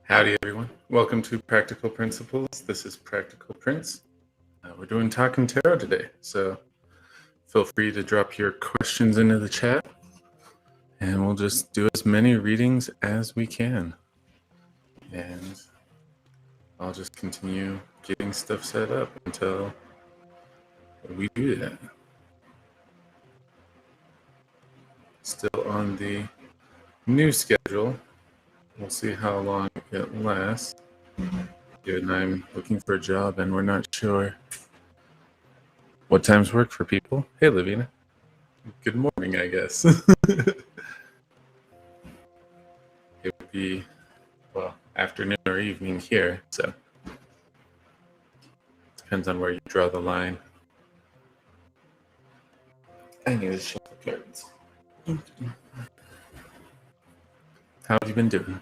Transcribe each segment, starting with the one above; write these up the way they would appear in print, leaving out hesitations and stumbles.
Howdy, everyone. Welcome to Practical Principles. This is Practical Prince. We're doing Talking Tarot today, so feel free to drop your questions into the chat, and we'll just do as many readings as we can. And I'll just continue getting stuff set up until we do that. Still on the new schedule. We'll see how long it lasts. Given I'm looking for a job and we're not sure what times work for people. Hey, Lavina. Good morning, I guess. It would be, well, afternoon or evening here, so depends on where you draw the line. I need to shuffle cards. How have you been doing?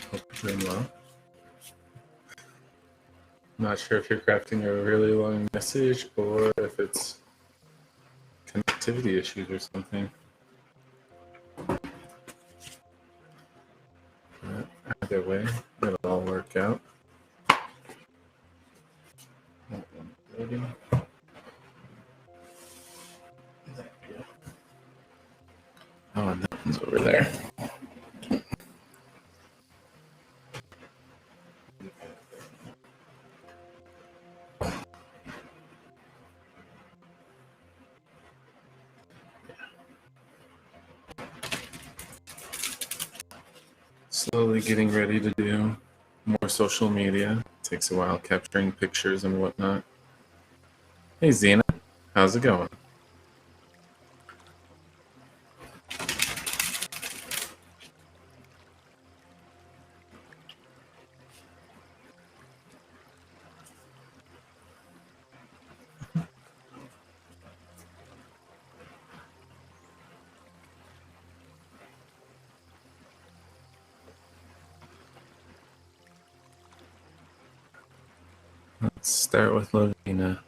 Hope you're doing well. I'm not sure if you're crafting a really long message or if it's connectivity issues or something. But either way, it'll all work out. Oh, and that one's over there. Slowly getting ready to do more social media. It takes a while capturing pictures and whatnot. Hey, Zena. How's it going? Let's start with Lavina.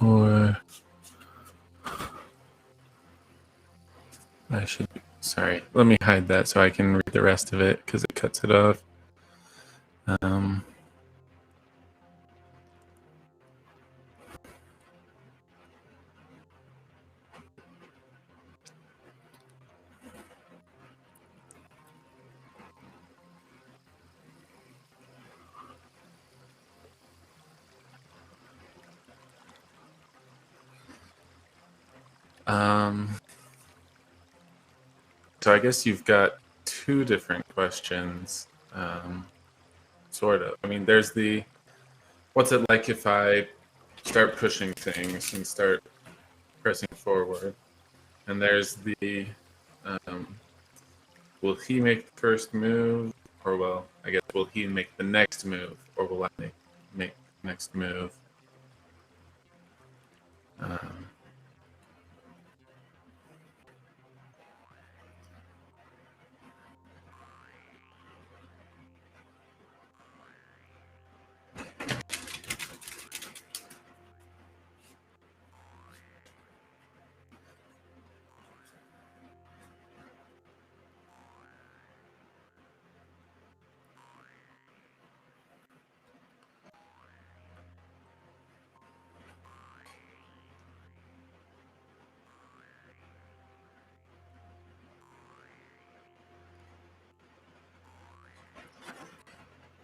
Or I should, sorry, let me hide that so I can read the rest of it because it cuts it off. So I guess you've got two different questions, sort of. I mean, there's the, what's it like if I start pushing things and start pressing forward? And there's the, will he make the first move? Or, well, I guess, will he make the next move? Or will I make the next move?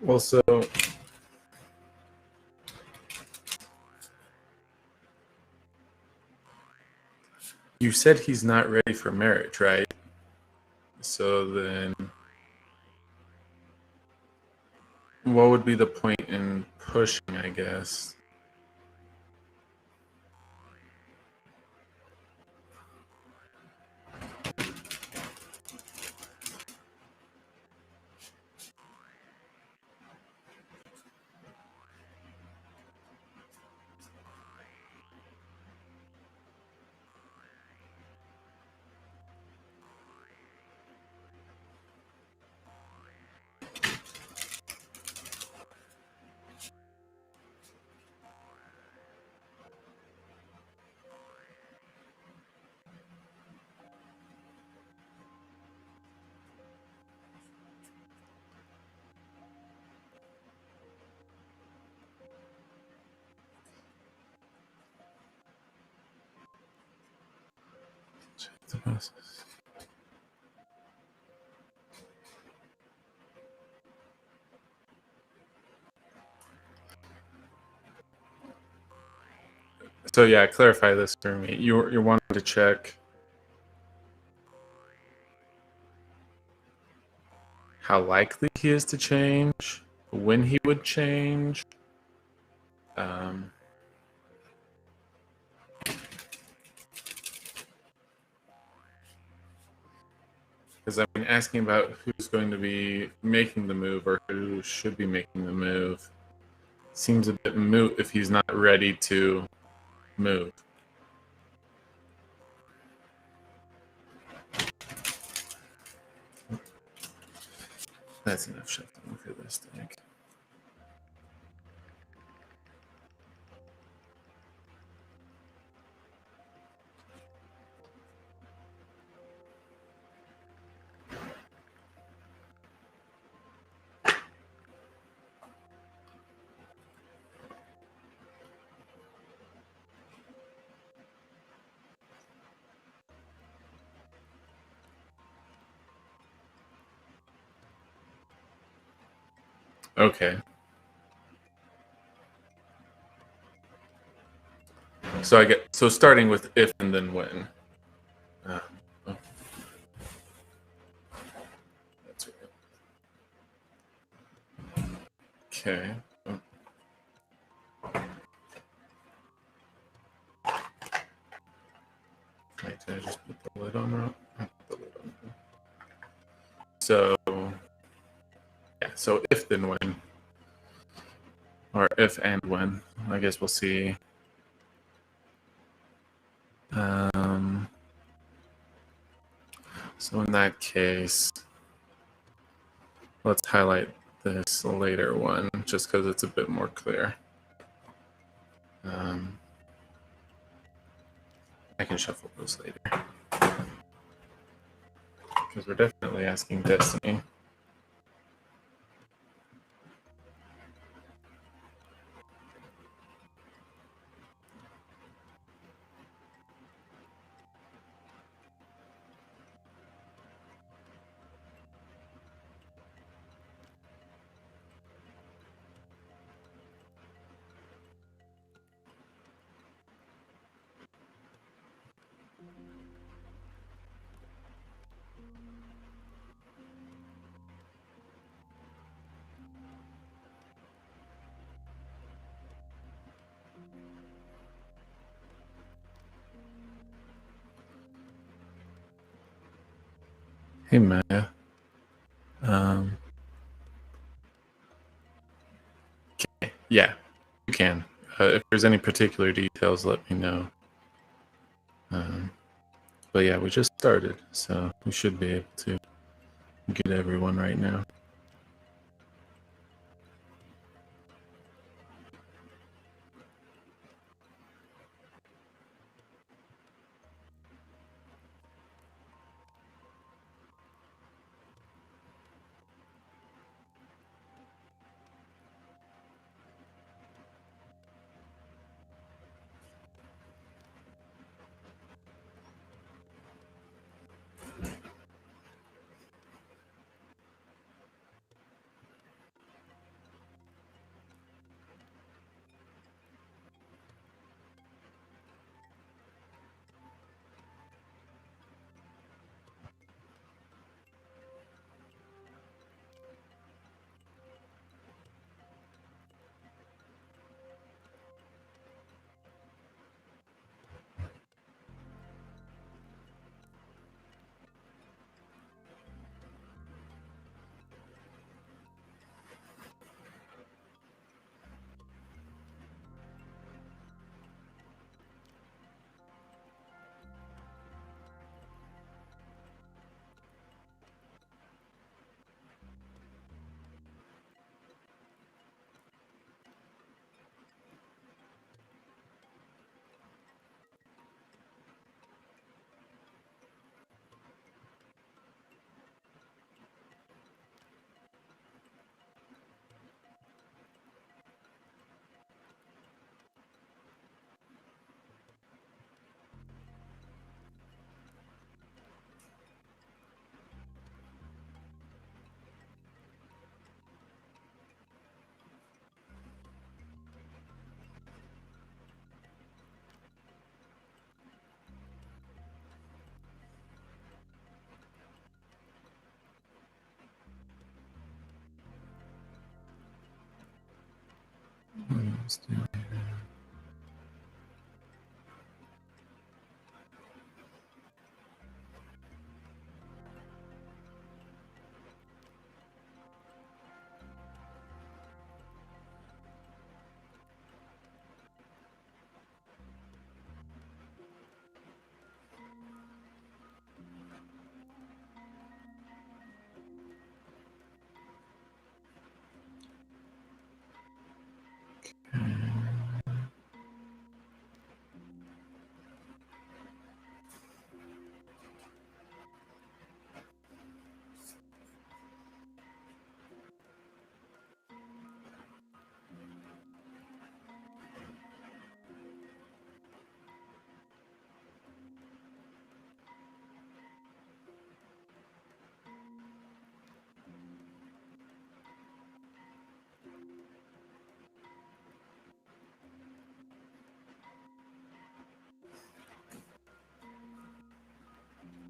Well, so you said he's not ready for marriage, right? So then, what would be the point in pushing, I guess? Check the process. So yeah, clarify this for me. You're wanting to check how likely he is to change, when he would change. Because I mean, asking about who's going to be making the move or who should be making the move seems a bit moot if he's not ready to move. That's enough shuffling for this deck. Okay. So starting with if and then when. Oh, that's right. Okay. Oh. Wait, did I just put the lid on wrong? I put the lid on wrong. So yeah, so if then when. Or if and when. I guess we'll see. So in that case, let's highlight this later one just because it's a bit more clear. I can shuffle those later because we're definitely asking Destiny. Hey, Maya. Okay. Yeah, you can. If there's any particular details, let me know. But yeah, we just started, so we should be able to get everyone right now.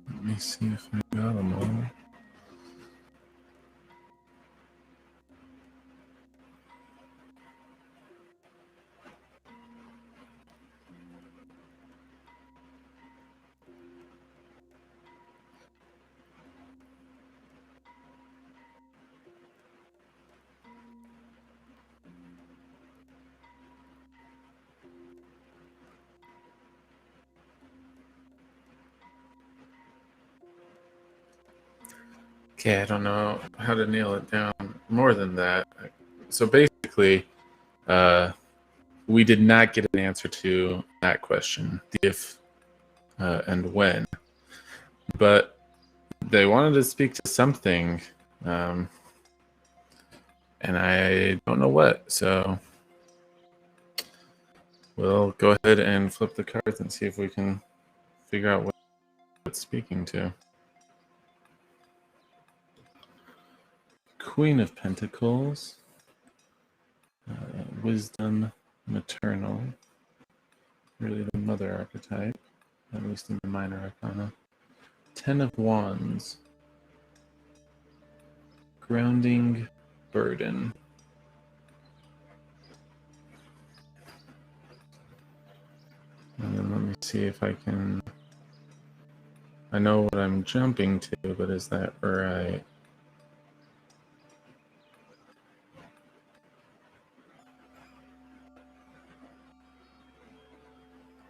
Let me see if I got them all. Okay, I don't know how to nail it down more than that. So basically, we did not get an answer to that question, the if and when, but they wanted to speak to something, and I don't know what. So we'll go ahead and flip the cards and see if we can figure out what it's speaking to. Queen of Pentacles, wisdom, maternal, really the mother archetype, at least in the minor arcana. 10 of Wands, grounding, burden. And then let me see if I can... I know what I'm jumping to, but is that right?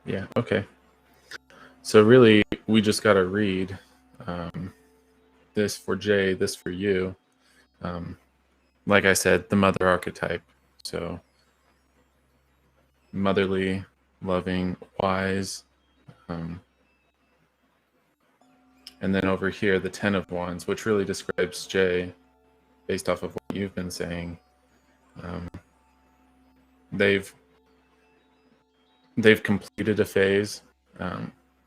Yeah, okay. So really, we just got to read this for Jay, this for you. Like I said, the mother archetype. So motherly, loving, wise. And then over here, the 10 of Wands, which really describes Jay based off of what you've been saying. They've completed a phase,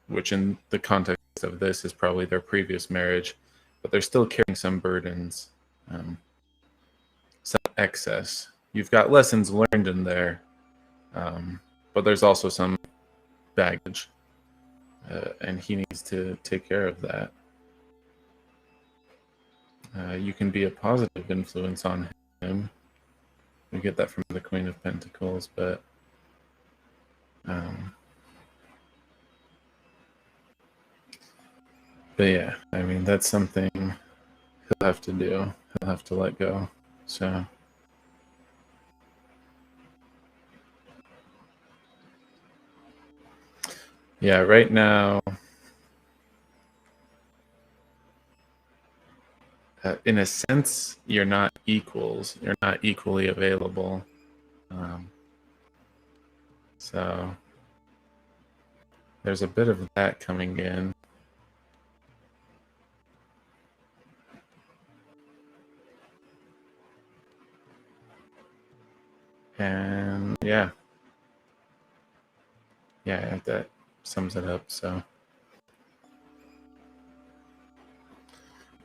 which in the context of this is probably their previous marriage, but they're still carrying some burdens, some excess. You've got lessons learned in there, but there's also some baggage, and he needs to take care of that. You can be a positive influence on him. We get that from the Queen of Pentacles, but yeah, I mean, that's something he'll have to do. He'll have to let go. So yeah, right now, in a sense, you're not equals. You're not equally available. So there's a bit of that coming in. And yeah, that sums it up. So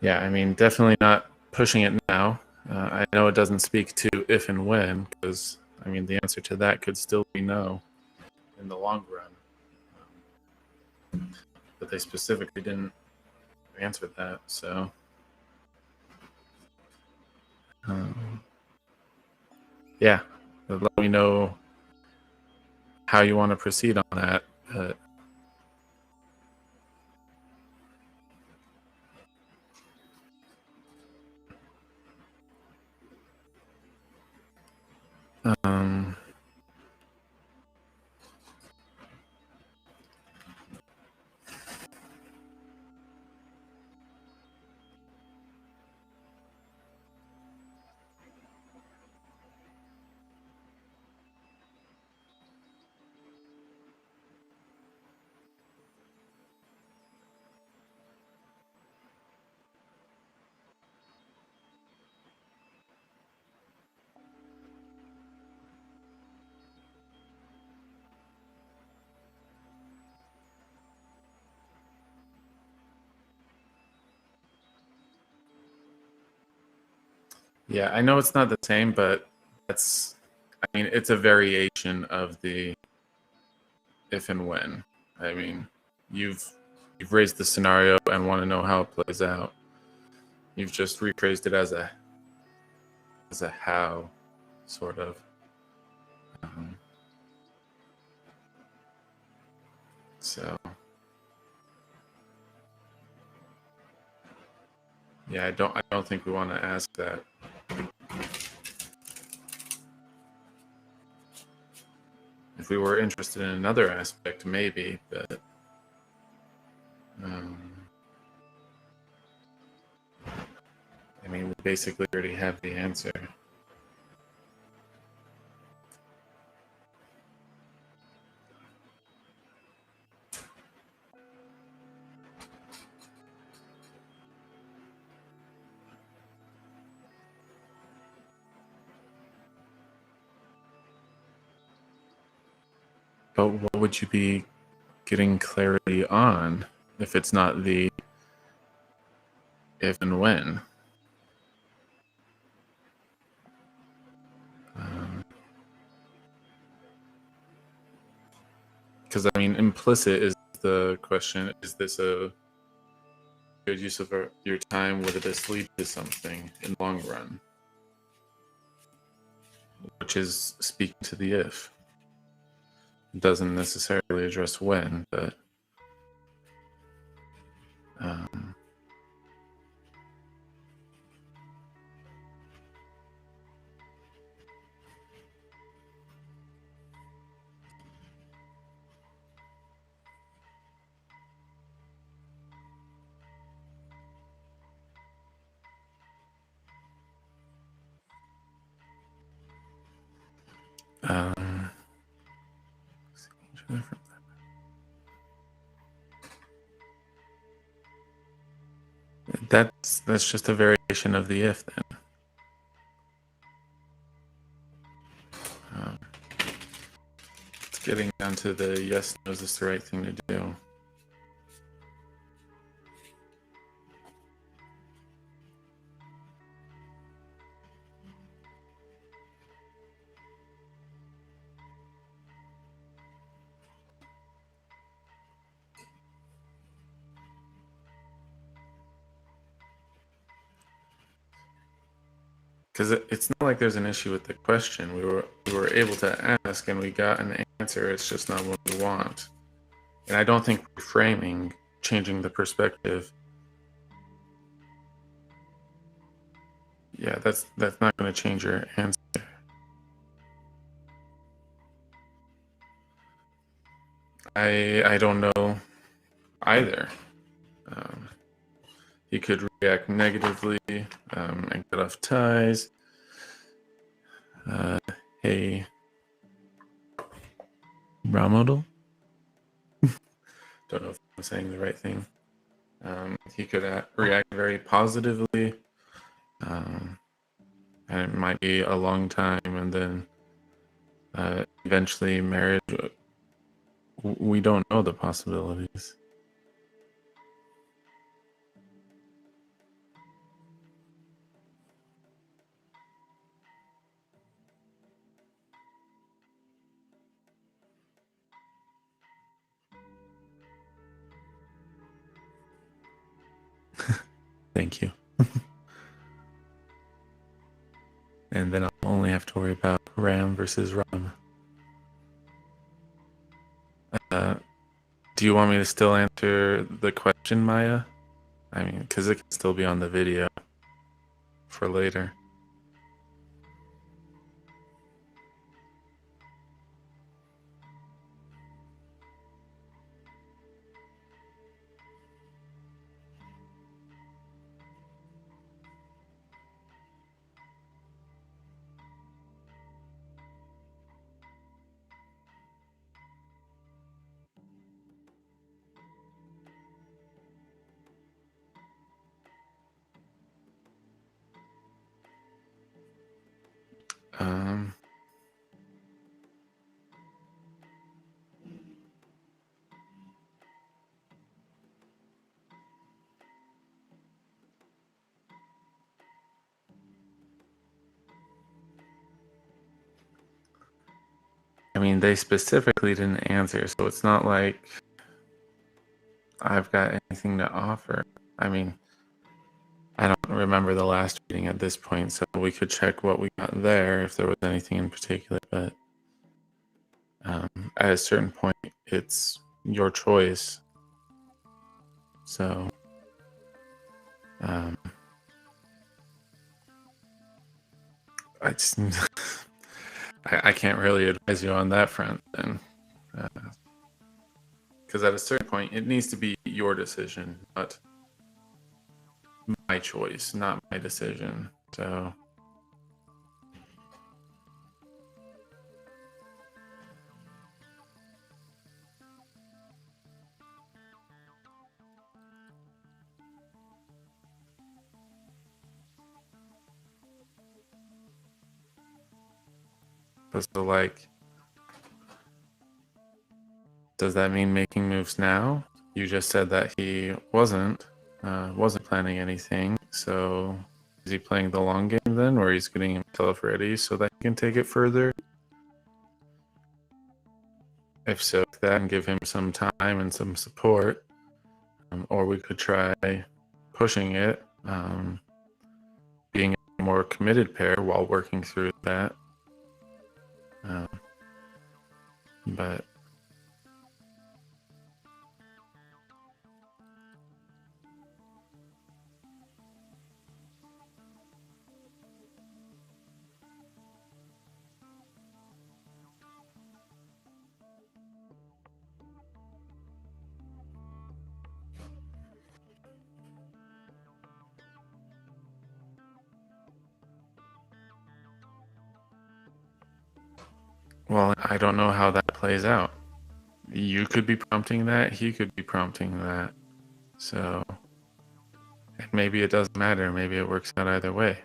yeah, I mean, definitely not pushing it now. I know it doesn't speak to if and when, because I mean, the answer to that could still be no in the long run. But they specifically didn't answer that. So yeah, let me know how you want to proceed on that. Um, yeah, I know it's not the same, but it's a variation of the if and when. I mean, you've raised the scenario and want to know how it plays out. You've just rephrased it as a how, sort of. Um, so yeah, I don't think we want to ask that. If we were interested in another aspect, maybe, but I mean, we basically already have the answer. But what would you be getting clarity on if it's not the if and when? Because I mean, implicit is the question: is this a good use of your time? Would this lead to something in the long run? Which is speaking to the if. It doesn't necessarily address when, but um, um, that's just a variation of the if then. It's getting down to the yes, no, is this the right thing to do? Because it's not like there's an issue with the question. We were able to ask and we got an answer. It's just not what we want. And I don't think reframing, changing the perspective, yeah, that's not going to change your answer. I don't know either. He could react negatively and cut off ties. Hey, Ramodal? Don't know if I'm saying the right thing. He could react very positively, and it might be a long time, and then eventually marriage. We don't know the possibilities. Thank you. And then I'll only have to worry about Ram versus Ram. Do you want me to still answer the question, Maya? I mean, because it can still be on the video for later. Um, I mean, they specifically didn't answer, so it's not like I've got anything to offer. I mean, I don't remember the last reading at this point, so we could check what we got there if there was anything in particular, but at a certain point, it's your choice. So, I just, I can't really advise you on that front then. Because at a certain point, it needs to be your decision, not my choice, not my decision. So, like, does that mean making moves now? You just said that he wasn't planning anything. So is he playing the long game then, or he's getting himself ready so that he can take it further? If so, that and give him some time and some support, or we could try pushing it, being a more committed pair while working through that. But well, I don't know how that plays out. You could be prompting that, he could be prompting that. So maybe it doesn't matter. Maybe it works out either way.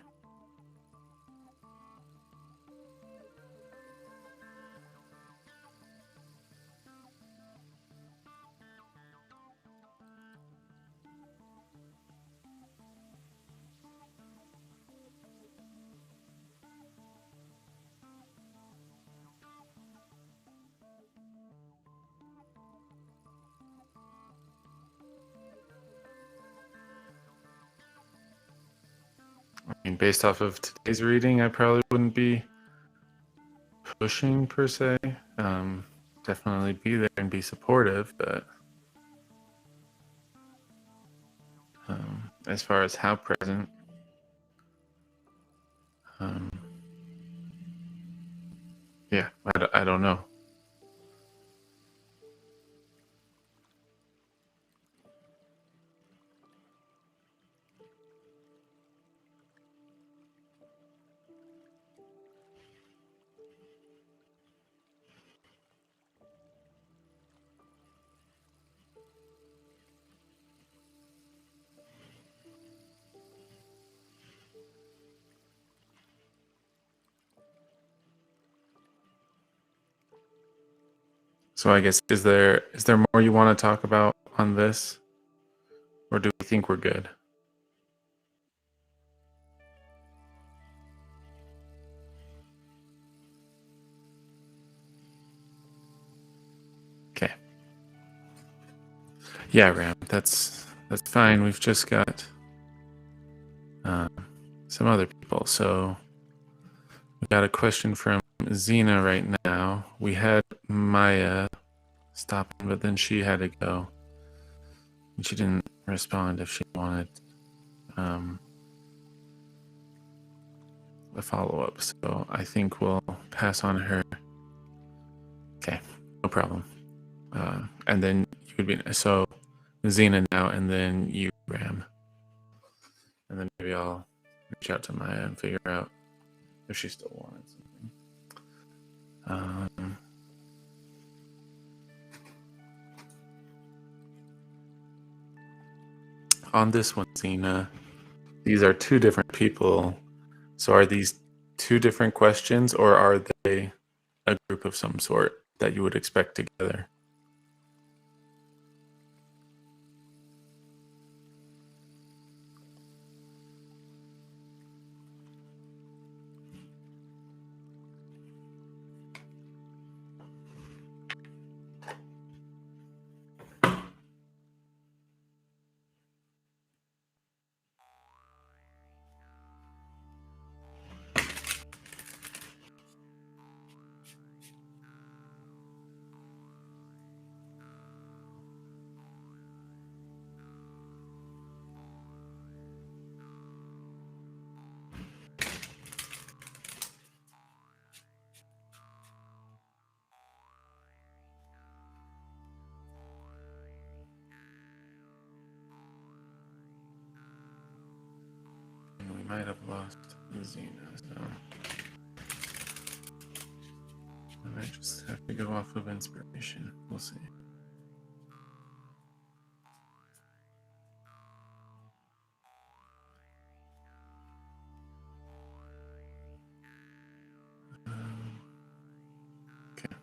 I mean, based off of today's reading, I probably wouldn't be pushing per se. Definitely be there and be supportive, but as far as how present, yeah, I don't know. So I guess is there more you want to talk about on this, or do we think we're good? Okay. Yeah, Ram, that's fine. We've just got some other people. So we got a question from Xena right now. We had Maya stopping, but then she had to go. And she didn't respond if she wanted a follow-up. So I think we'll pass on her. Okay, no problem. And then you would be so Xena now, and then you, Ram. And then maybe I'll reach out to Maya and figure out if she still wanted something. On this one, Xena, these are two different people. So are these two different questions, or are they a group of some sort that you would expect together? We might have lost Xena, so I might just have to go off of inspiration. We'll see. Okay.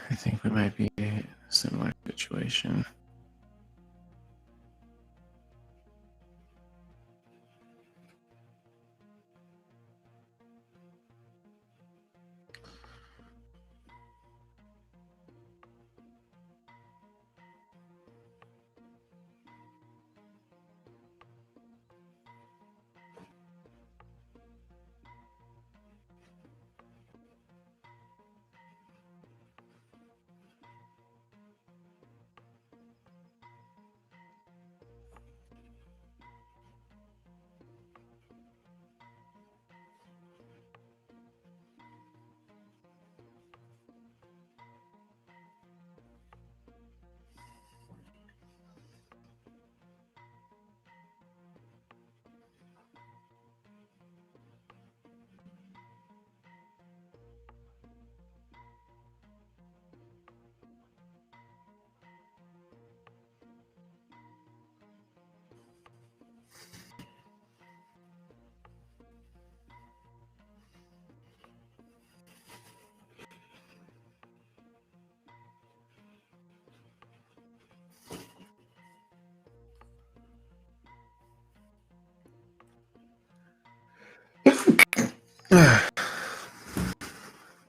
I think we might be in a similar situation.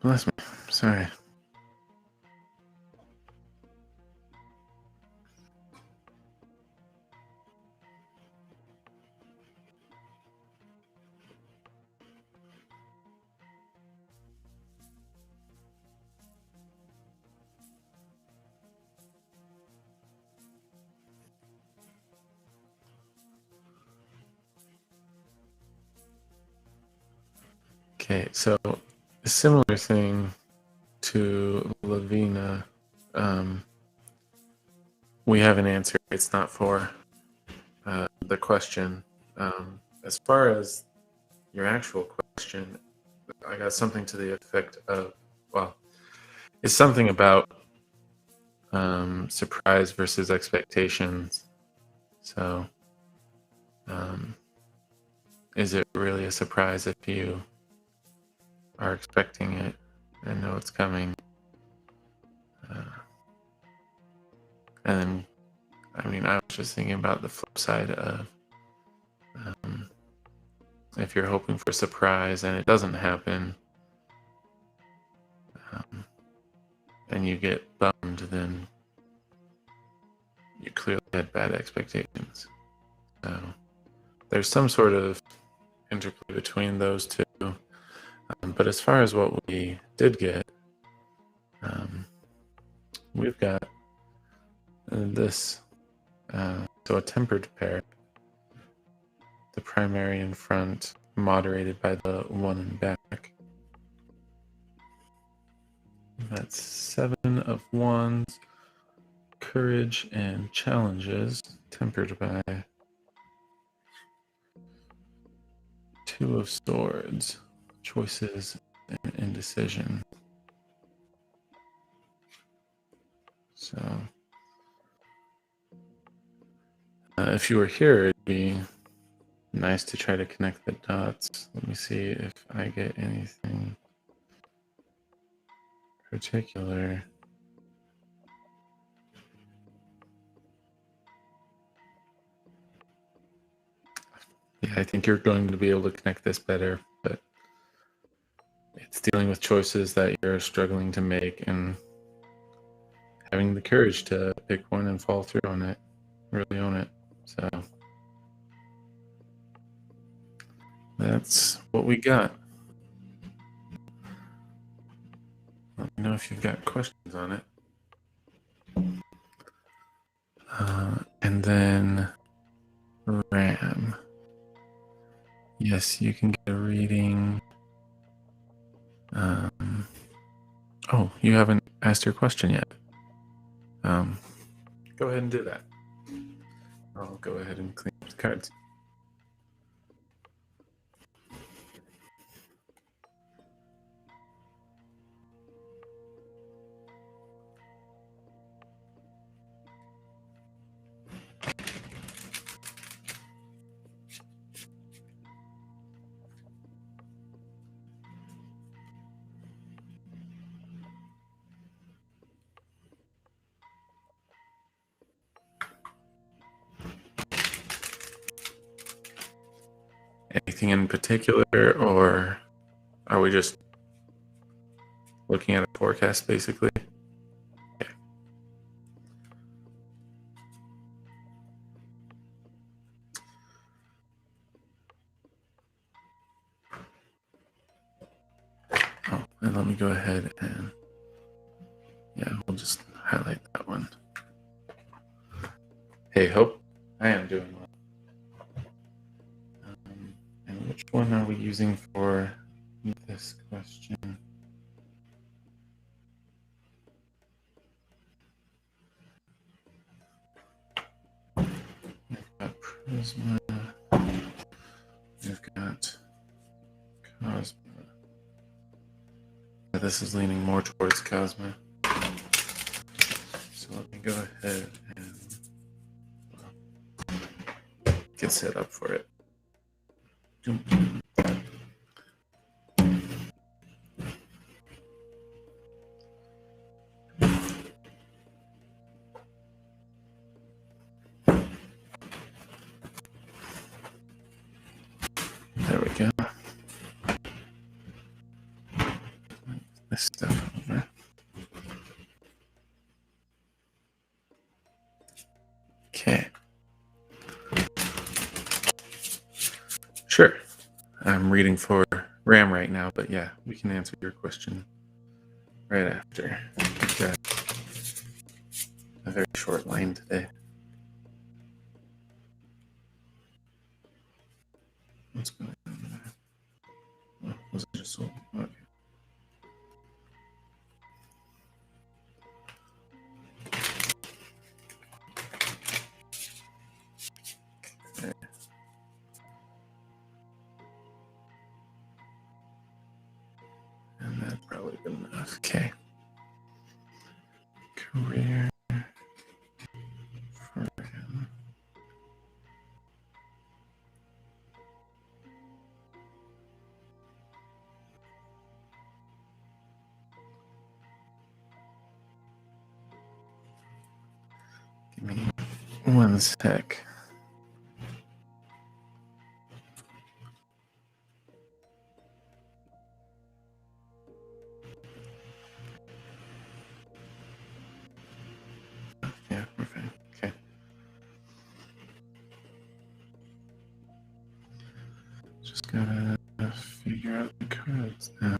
Bless me. Sorry. Okay, so a similar thing to Lavina. We have an answer. It's not for the question. As far as your actual question, I got something to the effect of, well, it's something about surprise versus expectations. So, is it really a surprise if you are expecting it and know it's coming? And then, I mean, I was just thinking about the flip side of if you're hoping for a surprise and it doesn't happen, and you get bummed, then you clearly had bad expectations. So there's some sort of interplay between those two. But as far as what we did get, we've got this, so a tempered pair, the primary in front, moderated by the one in back. That's 7 of Wands, courage and challenges, tempered by 2 of Swords, choices and indecision. So, if you were here, it'd be nice to try to connect the dots. Let me see if I get anything particular. Yeah, I think you're going to be able to connect this better, but it's dealing with choices that you're struggling to make and having the courage to pick one and fall through on it, really own it. So that's what we got. Let me know if you've got questions on it. And then Ram. Yes, you can get a reading. Oh, you haven't asked your question yet. Go ahead and do that. I'll go ahead and clean up the cards. Anything in particular, or are we just looking at a forecast basically? Okay. Oh, and let me go ahead and, yeah, we'll just highlight that one. Hey, Hope, I am doing well. And which one are we using for this question? We've got Prisma. We've got Cosma. This is leaning more towards Cosma. So let me go ahead and get set up for it. There we go. this stuff over. Okay. Sure. I'm reading for RAM right now, but yeah, we can answer your question right after. We've got a very short line today. What's going on there? Oh, was it just sold? Okay. Okay. And that's probably good enough. Okay. Career for him. Give me one sec. Yeah, we're fine. Okay. Just gotta figure out the codes now.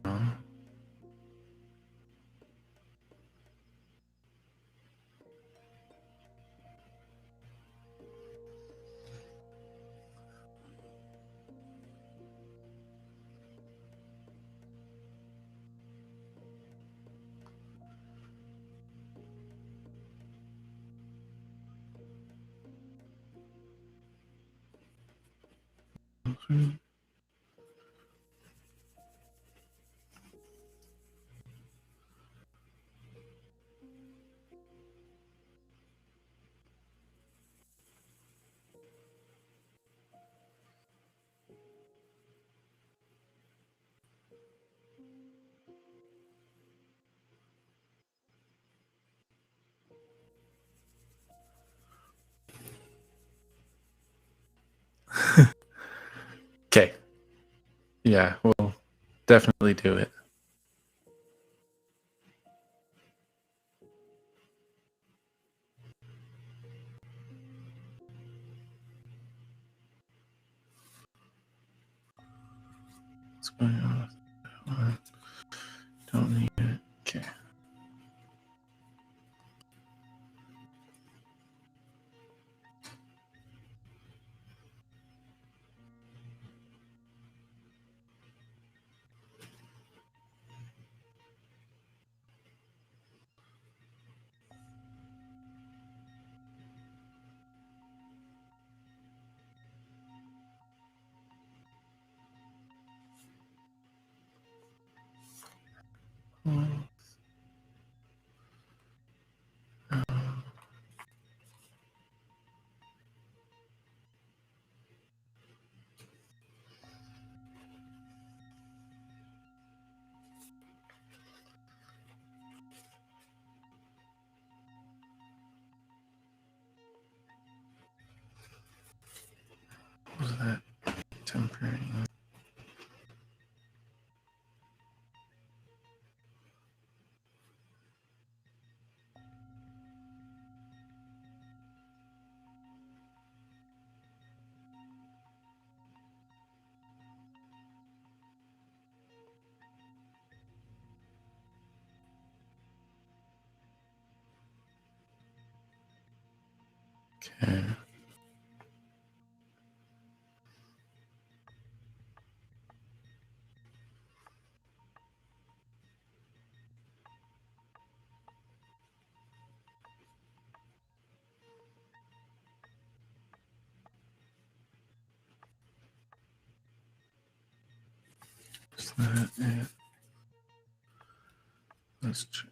Okay. Yeah, we'll definitely do it. What's going on with that one? Don't need it. Okay. What was that? Temporary. Okay. Is that it? Let's check.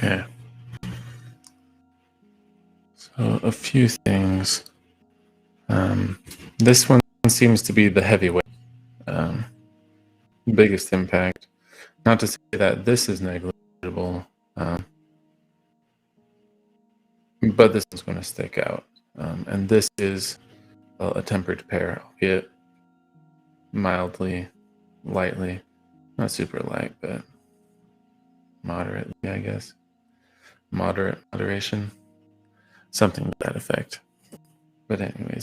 Okay. So a few things. This one seems to be the heavyweight, biggest impact. Not to say that this is negligible, but this is going to stick out. And this is a tempered pair, albeit mildly, lightly, not super light, but moderately, I guess. Moderation, something to that effect. But anyways,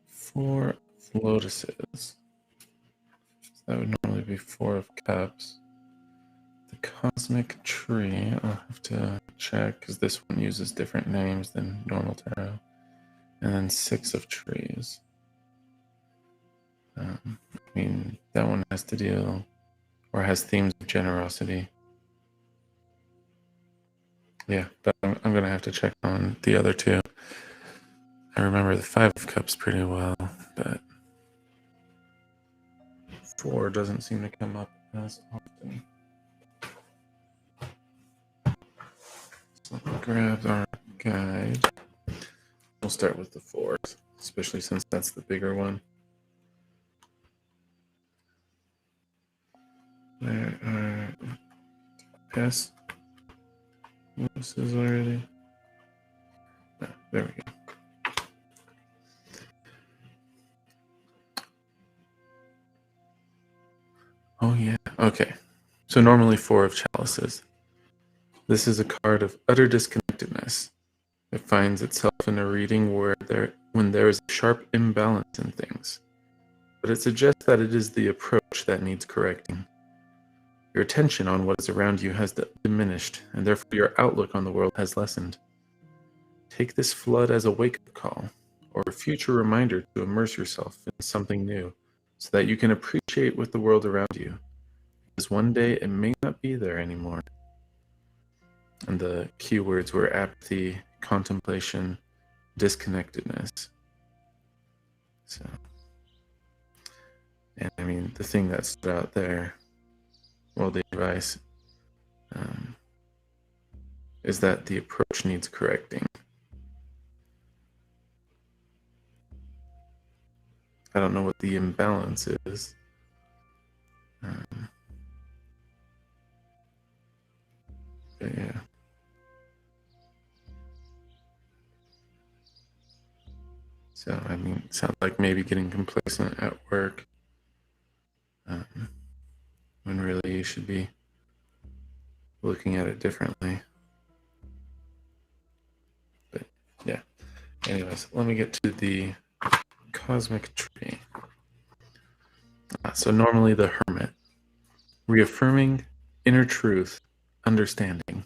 4 lotuses. That would normally be 4 of cups. The cosmic tree, I'll have to check because this one uses different names than normal tarot. And then 6 of trees. I mean, that one has to deal, or has themes of generosity. Yeah, but I'm going to have to check on the other 2. I remember the 5 of cups pretty well, but 4 doesn't seem to come up as often. So let me grab our guide. We'll start with the 4s, especially since that's the bigger one. There are yes. This is already. Oh, there we go. Oh yeah. Okay. So normally 4 of chalices. This is a card of utter disconnectedness. It finds itself in a reading when there is a sharp imbalance in things. But it suggests that it is the approach that needs correcting. Your attention on what is around you has diminished, and therefore your outlook on the world has lessened. Take this flood as a wake-up call, or a future reminder to immerse yourself in something new, so that you can appreciate with the world around you, because one day it may not be there anymore. And the keywords were apathy, contemplation, disconnectedness. So, and I mean, the thing that stood out there, well, the advice, is that the approach needs correcting. I don't know what the imbalance is. But yeah. So, I mean, it sounds like maybe getting complacent at work, when really you should be looking at it differently. But yeah. Anyways, let me get to the cosmic tree. So normally the hermit, reaffirming inner truth, understanding.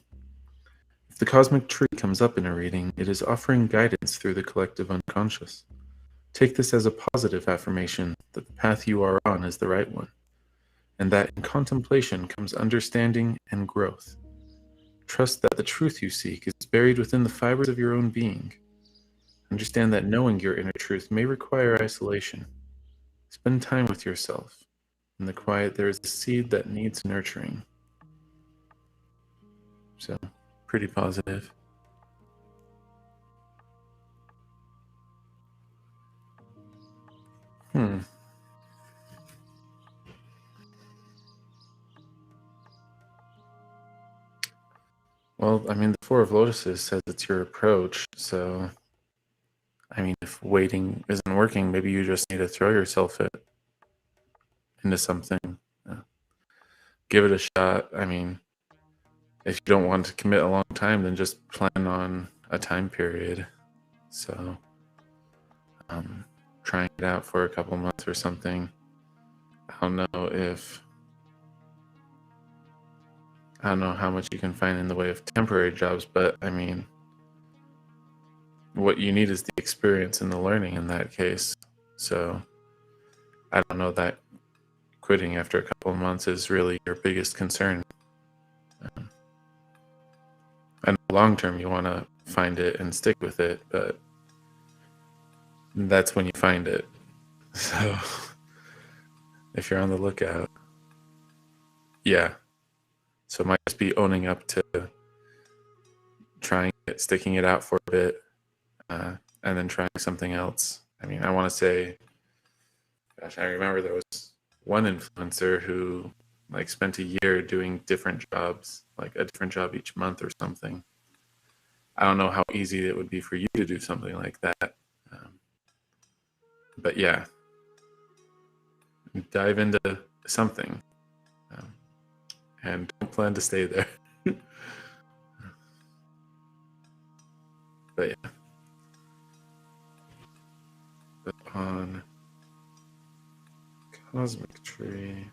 If the cosmic tree comes up in a reading, it is offering guidance through the collective unconscious. Take this as a positive affirmation that the path you are on is the right one, and that in contemplation comes understanding and growth. Trust that the truth you seek is buried within the fibers of your own being. Understand that knowing your inner truth may require isolation. Spend time with yourself. In the quiet, there is a seed that needs nurturing. So, pretty positive. Well, I mean, the 4 of Lotuses says it's your approach, so I mean, if waiting isn't working, maybe you just need to throw yourself into something. Give it a shot. I mean, if you don't want to commit a long time, then just plan on a time period. So, trying it out for a couple months or something. I don't know how much you can find in the way of temporary jobs, but I mean, what you need is the experience and the learning in that case. So I don't know that quitting after a couple of months is really your biggest concern. And long term, you want to find it and stick with it, but that's when you find it. So if you're on the lookout, yeah, So it might just be owning up to trying it, sticking it out for a bit, and then trying something else. I mean, I want to say, gosh, I remember there was one influencer who like spent a year doing different jobs, like a different job each month or something. I don't know how easy it would be for you to do something like that. But yeah, dive into something, and don't plan to stay there. But yeah, but on Cosmic Tree,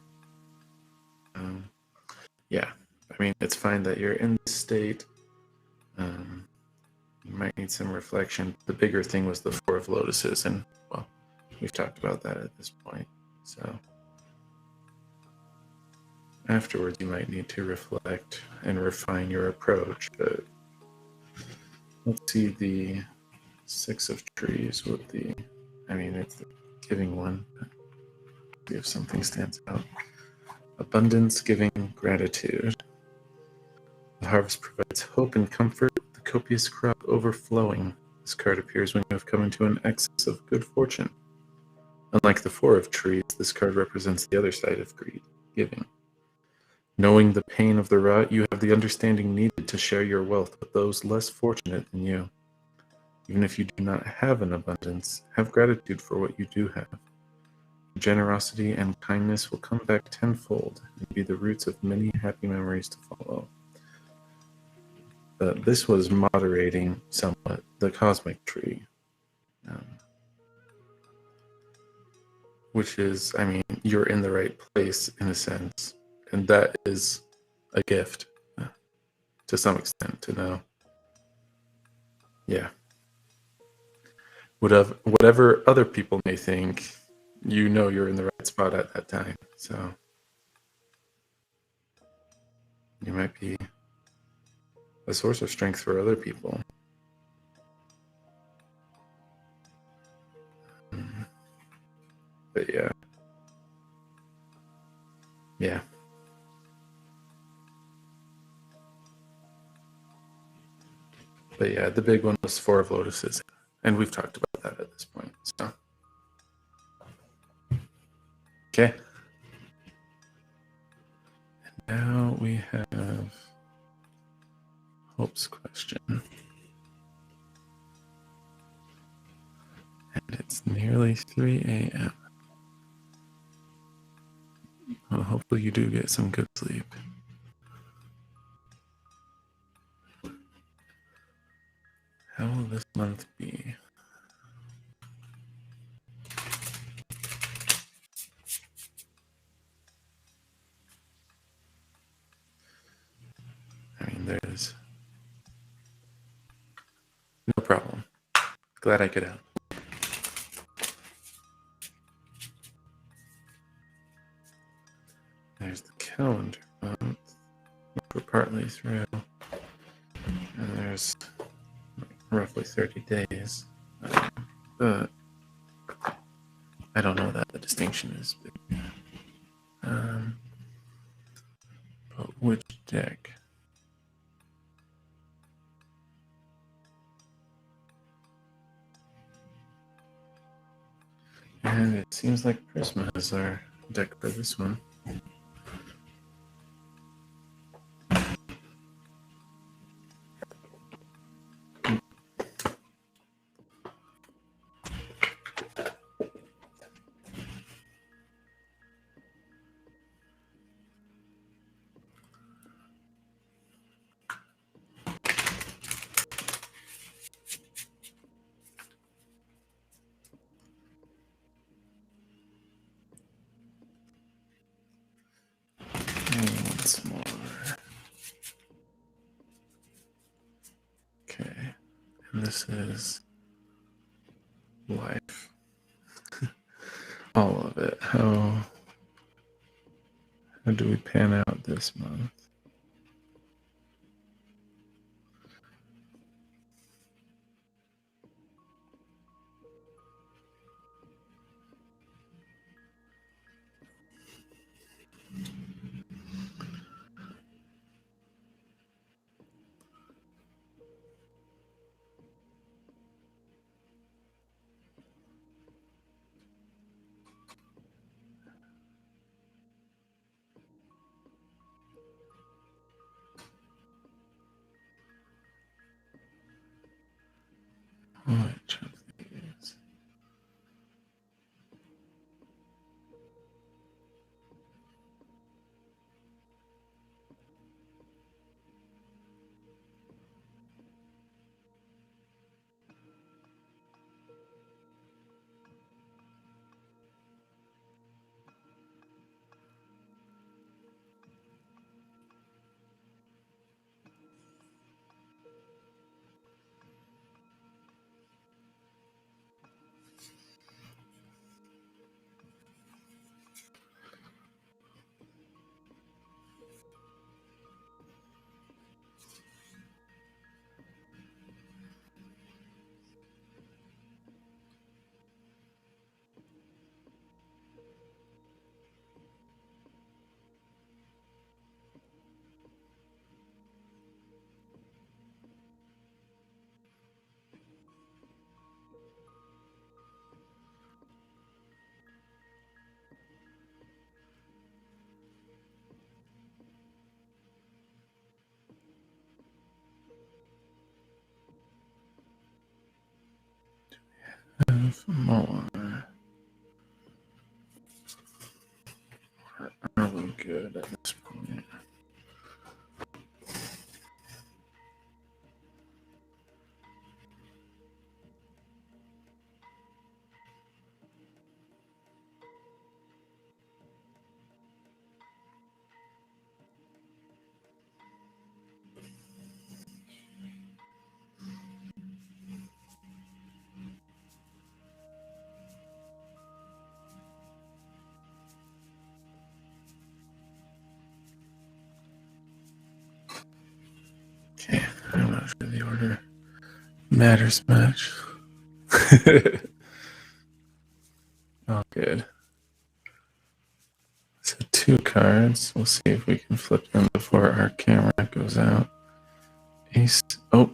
yeah, I mean, it's fine that you're in this state. You might need some reflection. The bigger thing was the Four of Lotuses, and well, we've talked about that at this point. So afterwards, you might need to reflect and refine your approach. But let's see the Six of Trees with the, I mean, it's the giving one. See if something stands out. Abundance, giving, gratitude. The harvest provides hope and comfort, the copious crop overflowing. This card appears when you have come into an excess of good fortune. Unlike the Four of Trees, this card represents the other side of greed, giving. Knowing the pain of the rot, you have the understanding needed to share your wealth with those less fortunate than you. Even if you do not have an abundance, have gratitude for what you do have. Generosity and kindness will come back tenfold and be the roots of many happy memories to follow. This was moderating somewhat the Cosmic Tree, which is, I mean, you're in the right place in a sense, and that is a gift to some extent to know. Yeah. Whatever other people may think, you know you're in the right spot at that time. So you might be a source of strength for other people. But yeah. Yeah. But yeah, the big one was Four of Lotuses. And we've talked about that at this point. So okay. And now we have Hope's question. And it's nearly 3 a.m. Well, hopefully you do get some good sleep. How will this month be? I mean, there's no problem. Glad I could help. There's the calendar month, which we're partly through. And there's roughly 30 days. But I don't know that the distinction is big. But which deck? And it seems like Prisma is our deck for this one. Once more. Okay. And this is life. All of it. How do we pan out this month? good at this point. Okay, I'm not sure the order matters much. Oh, good. So 2 cards. We'll see if we can flip them before our camera goes out. Ace. Oh,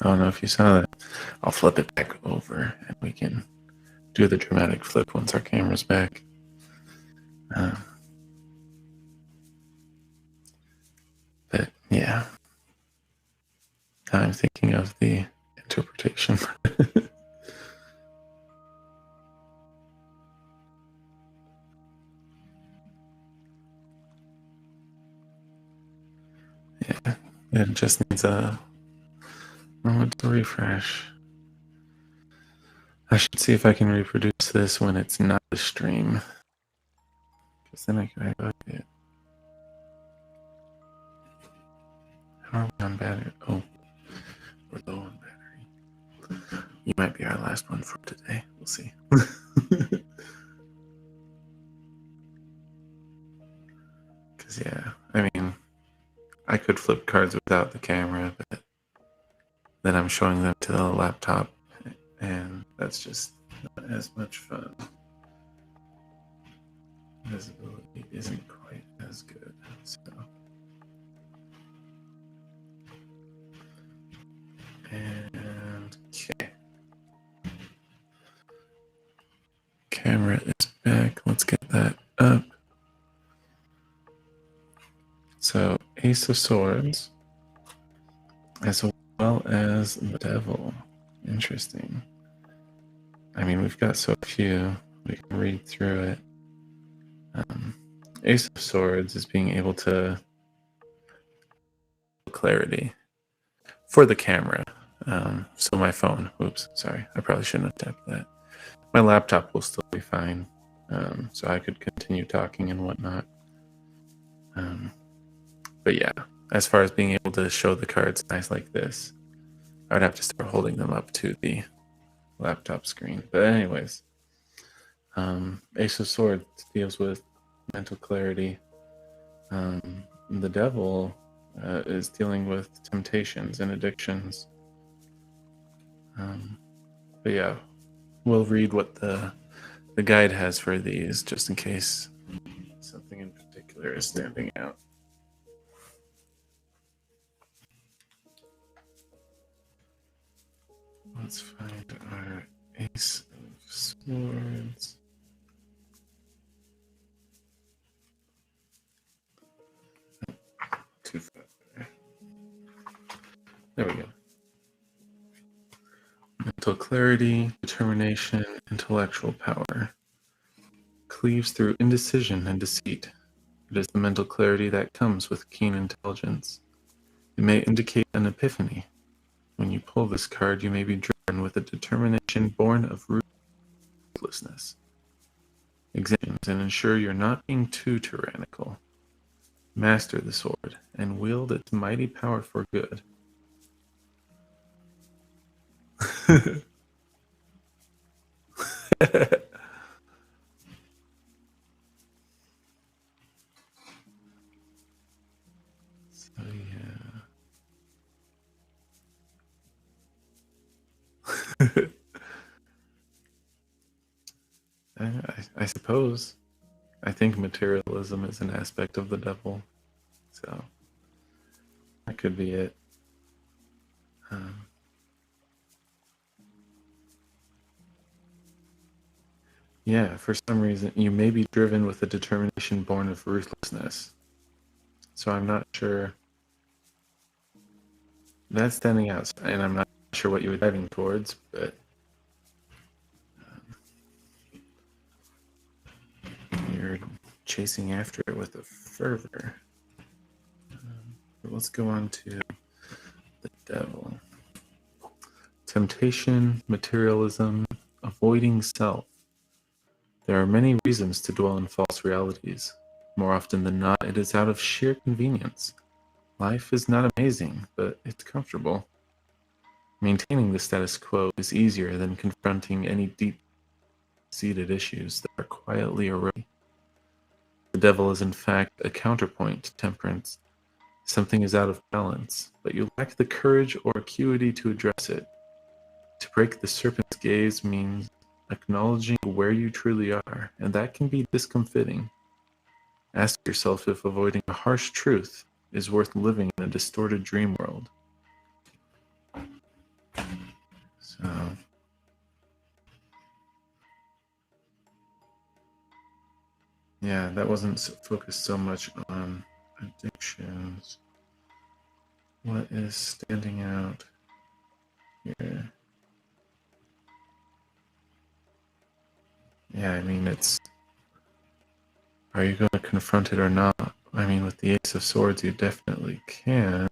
I don't know if you saw that. I'll flip it back over and we can do the dramatic flip once our camera's back. But yeah, I'm thinking of the interpretation. Yeah, it just needs a moment to refresh. I should see if I can reproduce this when it's not a stream, because then I can highlight it. How are we on battery? Oh, we're low on battery. You might be our last one for today. We'll see. Because yeah, I mean, I could flip cards without the camera, but then I'm showing them to the laptop, and that's just not as much fun. Visibility isn't quite as good. So. And okay. Camera is back. Let's get that up. So Ace of Swords, as well as the Devil. Interesting. I mean, we've got so few. We can read through it. Ace of Swords is being able to clarity for the camera. So my phone, oops, sorry, I probably shouldn't have tapped that. My laptop will still be fine, so I could continue talking and whatnot. But yeah, as far as being able to show the cards nice like this, I would have to start holding them up to the laptop screen. But anyways, Ace of Swords deals with mental clarity. The Devil is dealing with temptations and addictions. But yeah, we'll read what the guide has for these, just in case something in particular is standing out. Let's find our Ace of Swords. Too far there. There we go. Mental clarity, determination, intellectual power. Cleaves through indecision and deceit. It is the mental clarity that comes with keen intelligence. It may indicate an epiphany. When you pull this card, you may be driven with a determination born of ruthlessness. Examine and ensure you're not being too tyrannical. Master the sword and wield its mighty power for good. So yeah. I suppose. I think materialism is an aspect of the Devil. So that could be it. Yeah, for some reason, you may be driven with a determination born of ruthlessness. So I'm not sure. That's standing out, and I'm not sure what you were driving towards, but weird. chasing after it with a fervor. But let's go on to the devil. Temptation, materialism, avoiding self. There are many reasons to dwell in false realities. More often than not, it is out of sheer convenience. Life is not amazing, but it's comfortable. Maintaining the status quo is easier than confronting any deep-seated issues that are quietly eroding. The devil is in fact a counterpoint to temperance. Something is out of balance, but you lack the courage or acuity to address it. To break the serpent's gaze means acknowledging where you truly are, and that can be discomfiting. Ask yourself if avoiding a harsh truth is worth living in a distorted dream world. So, yeah, that wasn't focused so much on addictions. What is standing out here? Yeah, I mean, are you going to confront it or not? I mean, with the Ace of Swords, you definitely can.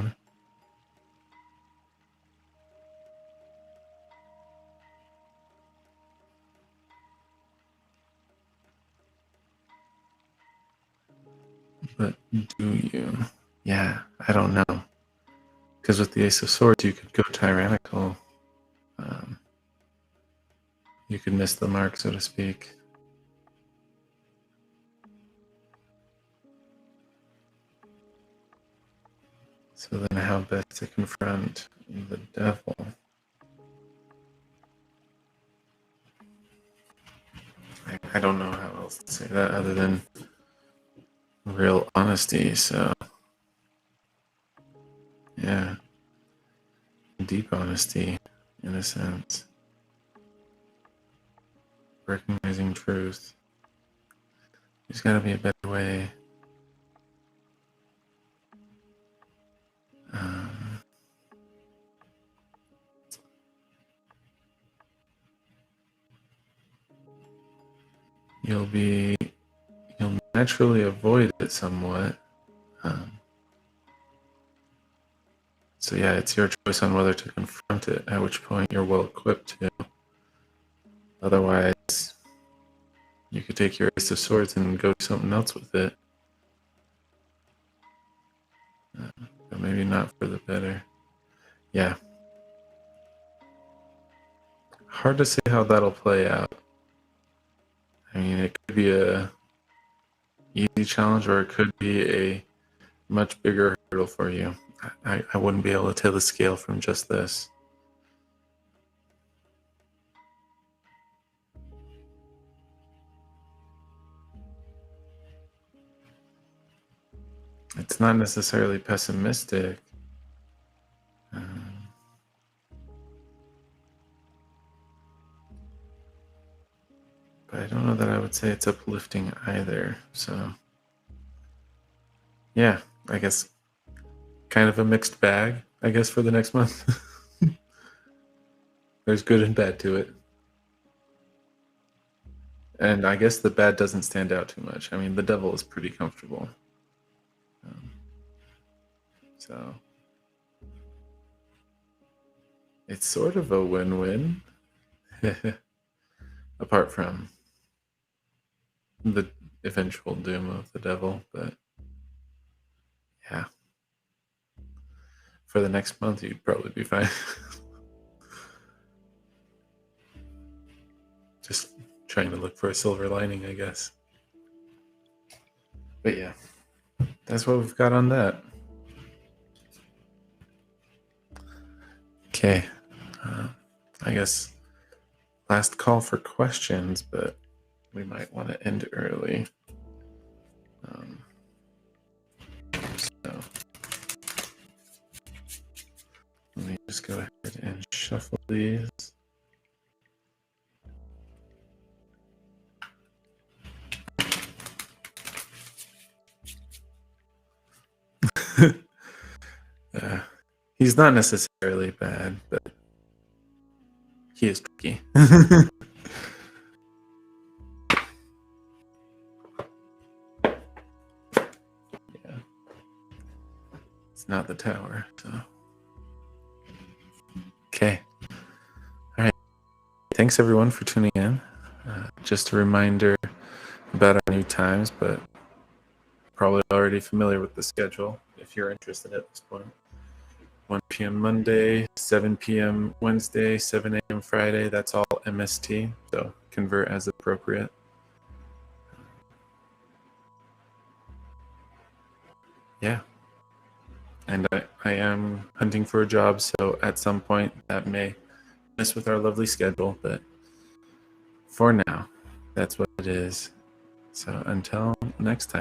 But do you? Yeah, I don't know. Because with the Ace of Swords, you could go tyrannical. You could miss the mark, so to speak. So then how best to confront the devil? I don't know how else to say that other than real honesty, so yeah. Deep honesty, in a sense. Recognizing truth. There's got to be a better way. You'll naturally avoid it somewhat. So yeah, it's your choice on whether to confront it, at which point you're well equipped to. Otherwise, you could take your Ace of Swords and go do something else with it. But maybe not for the better. Yeah. Hard to say how that'll play out. I mean, it could be a easy challenge or it could be a much bigger hurdle for you. I wouldn't be able to tell the scale from just this. It's not necessarily pessimistic. But I don't know that I would say it's uplifting either. So, yeah, I guess kind of a mixed bag, I guess, for the next month. There's good and bad to it. And I guess the bad doesn't stand out too much. I mean, the devil is pretty comfortable. So it's sort of a win-win. Apart from the eventual doom of the devil, but yeah. For the next month, you'd probably be fine. Just trying to look for a silver lining, I guess. But yeah, that's what we've got on that. Okay, I guess last call for questions, but we might want to end early. So let me just go ahead and shuffle these. He's not necessarily bad, but he is tricky. It's not the tower. So. Okay. All right. Thanks everyone for tuning in. Just a reminder about our new times, but probably already familiar with the schedule if you're interested at this point. 1 p.m. Monday, 7 p.m. Wednesday, 7 a.m. Friday. That's all MST, so convert as appropriate. Yeah. And I am hunting for a job, so at some point that may mess with our lovely schedule, but for now, that's what it is. So until next time.